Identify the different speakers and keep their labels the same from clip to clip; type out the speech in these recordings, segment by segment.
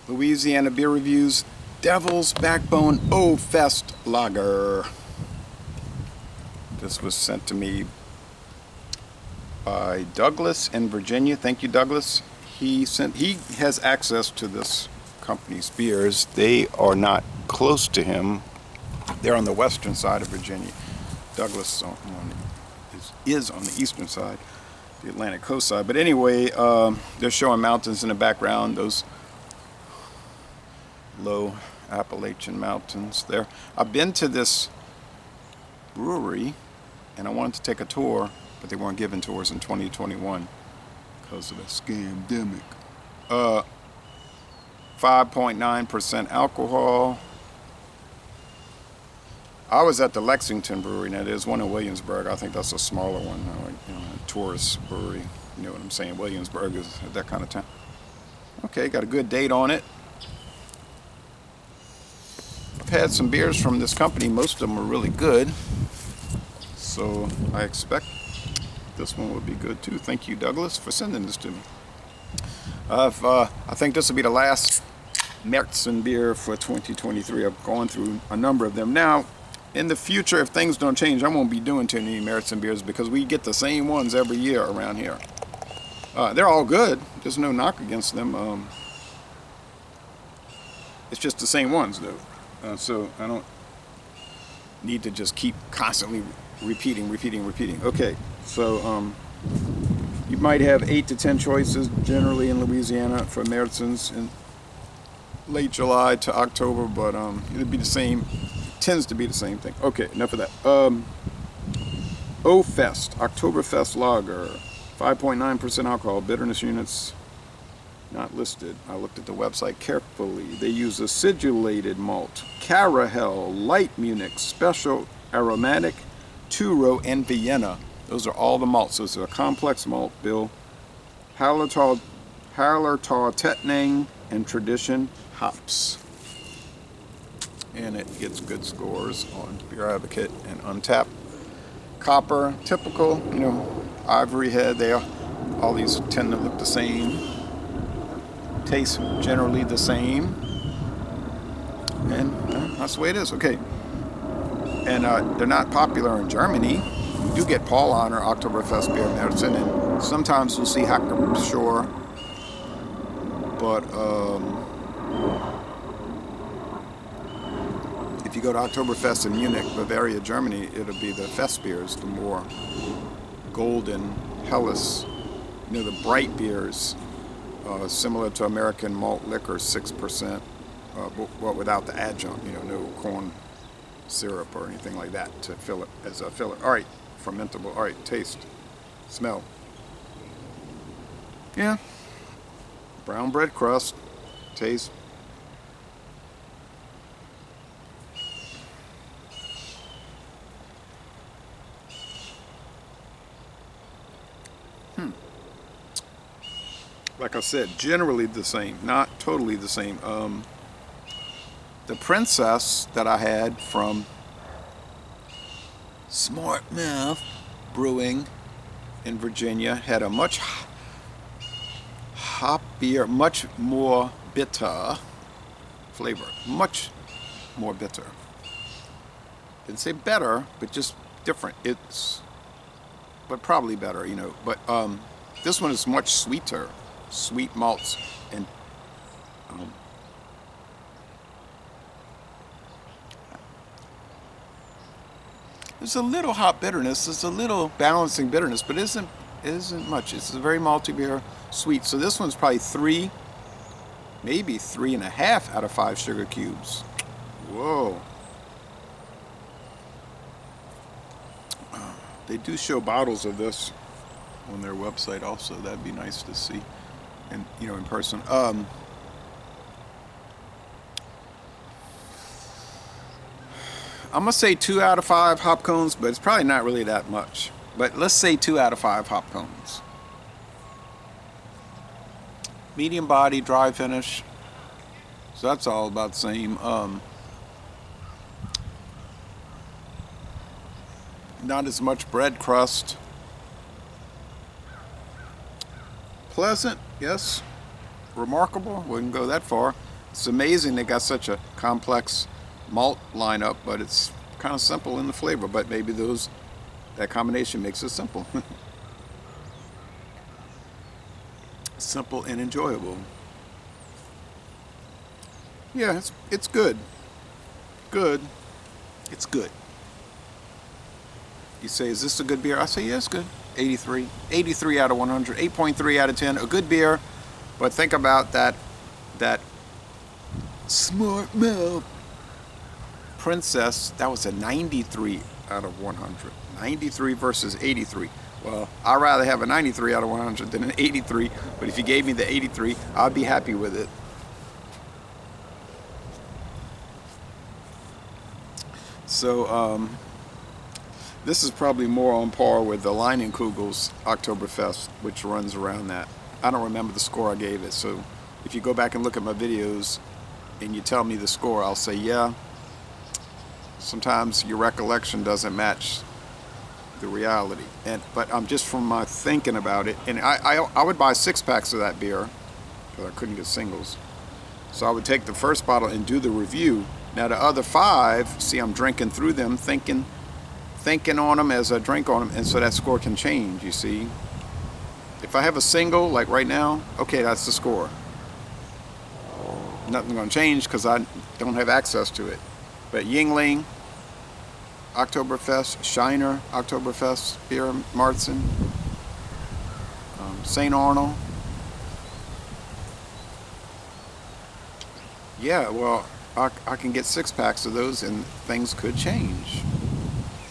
Speaker 1: Louisiana Beer Reviews, Devil's Backbone Old Fest Lager. This was sent to me by Douglas in Virginia. Thank you, Douglas. He has access to this company's beers. They are not close to him. They're on the western side of Virginia. Douglas is on the eastern side, the Atlantic coast side. But anyway, they're showing mountains in the background, those low Appalachian mountains there. I've been to this brewery and I wanted to take a tour, but they weren't giving tours in 2021 because of the scamdemic. 5.9% alcohol. I was at the Lexington brewery. Now there's one in Williamsburg. I think that's a smaller one, like, a tourist brewery. You know what I'm saying? Williamsburg is that kind of town. Okay, got a good date on it. I've had some beers from this company. Most of them are really good. So I expect this one will be good too. Thank you, Douglas, for sending this to me. I think this will be the last Märzen beer for 2023. I've gone through a number of them. Now, in the future, if things don't change, I won't be doing too many Märzen beers because we get the same ones every year around here. They're all good. There's no knock against them. It's just the same ones, though. So I don't need to just keep constantly repeating. Okay, so you might have 8 to 10 choices generally in Louisiana for Märzens in late July to October, but it'll be the same. Tends to be the same thing. Okay, enough of that. O-Fest, Oktoberfest Lager, 5.9% alcohol, bitterness units not listed. I looked at the website carefully. They use acidulated malt, Carahel, Light Munich, Special Aromatic, Turo, and Vienna. Those are all the malts. Those are a complex malt bill. Hallertau Tettnang and Tradition hops. And it gets good scores on Beer Advocate and Untapped. Copper, typical, ivory head. All these tend to look the same. Taste generally the same. And that's the way it is. Okay. And they're not popular in Germany. You do get Paulaner Oktoberfest beer Märzen, and sometimes you'll see Hacker-Pschorr. But if you go to Oktoberfest in Munich, Bavaria, Germany, it'll be the festbiers, the more golden Helles, the bright beers, similar to American malt liquor, 6%, but without the adjunct, no corn syrup or anything like that to fill it as a filler. All right, fermentable. All right, taste, smell. Yeah, brown bread crust, taste. Like I said, generally the same, not totally the same. The Princess that I had from Smart Mouth Brewing in Virginia had a much hoppier, much more bitter flavor. Much more bitter. Didn't say better, but just different. But probably better, But this one is much sweeter. Sweet malts and there's a little hop bitterness. There's a little balancing bitterness, but isn't much. It's a very malty beer, sweet. So this one's probably 3, maybe 3.5 out of 5 sugar cubes. Whoa. They do show bottles of this on their website also. That'd be nice to see, and in person. I'm gonna say 2 out of 5 hop cones, but it's probably not really that much. But let's say 2 out of 5 hop cones. Medium body, dry finish. So that's all about the same. Not as much bread crust. Pleasant, yes. Remarkable, wouldn't go that far. It's amazing they got such a complex malt lineup, but it's kind of simple in the flavor. But maybe that combination makes it simple. Simple and enjoyable. Yeah, it's good. Good. It's good. You say, is this a good beer? I say, yeah, it's good. 83. 83 out of 100. 8.3 out of 10. A good beer. But think about that smart mouth Princess. That was a 93 out of 100. 93 versus 83. Well, I'd rather have a 93 out of 100 than an 83. But if you gave me the 83, I'd be happy with it. So, this is probably more on par with the Leinenkugel's Oktoberfest, which runs around that. I don't remember the score I gave it, so if you go back and look at my videos and you tell me the score, I'll say, yeah, sometimes your recollection doesn't match the reality. But just from my thinking about it, and I would buy 6-packs of that beer, because I couldn't get singles. So I would take the first bottle and do the review. Now the other 5, see, I'm drinking through them, thinking on them as I drink on them, and so that score can change, you see. If I have a single, like right now, okay, that's the score. Nothing's going to change because I don't have access to it. But Yingling, Oktoberfest, Shiner, Oktoberfest, beer, Marzen, St. Arnold. Yeah, well, I can get 6-packs of those and things could change.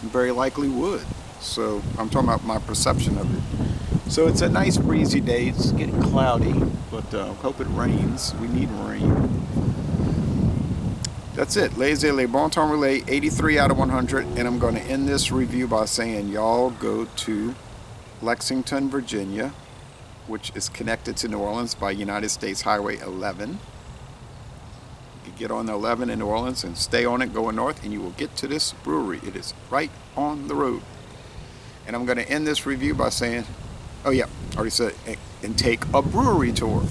Speaker 1: Very likely would. So I'm talking about my perception of it. So it's a nice breezy day. It's getting cloudy, but hope it rains. We need rain. That's it. Laissez les bon temps relais, 83 out of 100. And I'm going to end this review by saying y'all go to Lexington, Virginia, which is connected to New Orleans by United States Highway 11. You get on the 11 in New Orleans and stay on it going north, and you will get to this brewery. It is right on the road. And I'm going to end this review by saying, oh yeah, I already said, and take a brewery tour.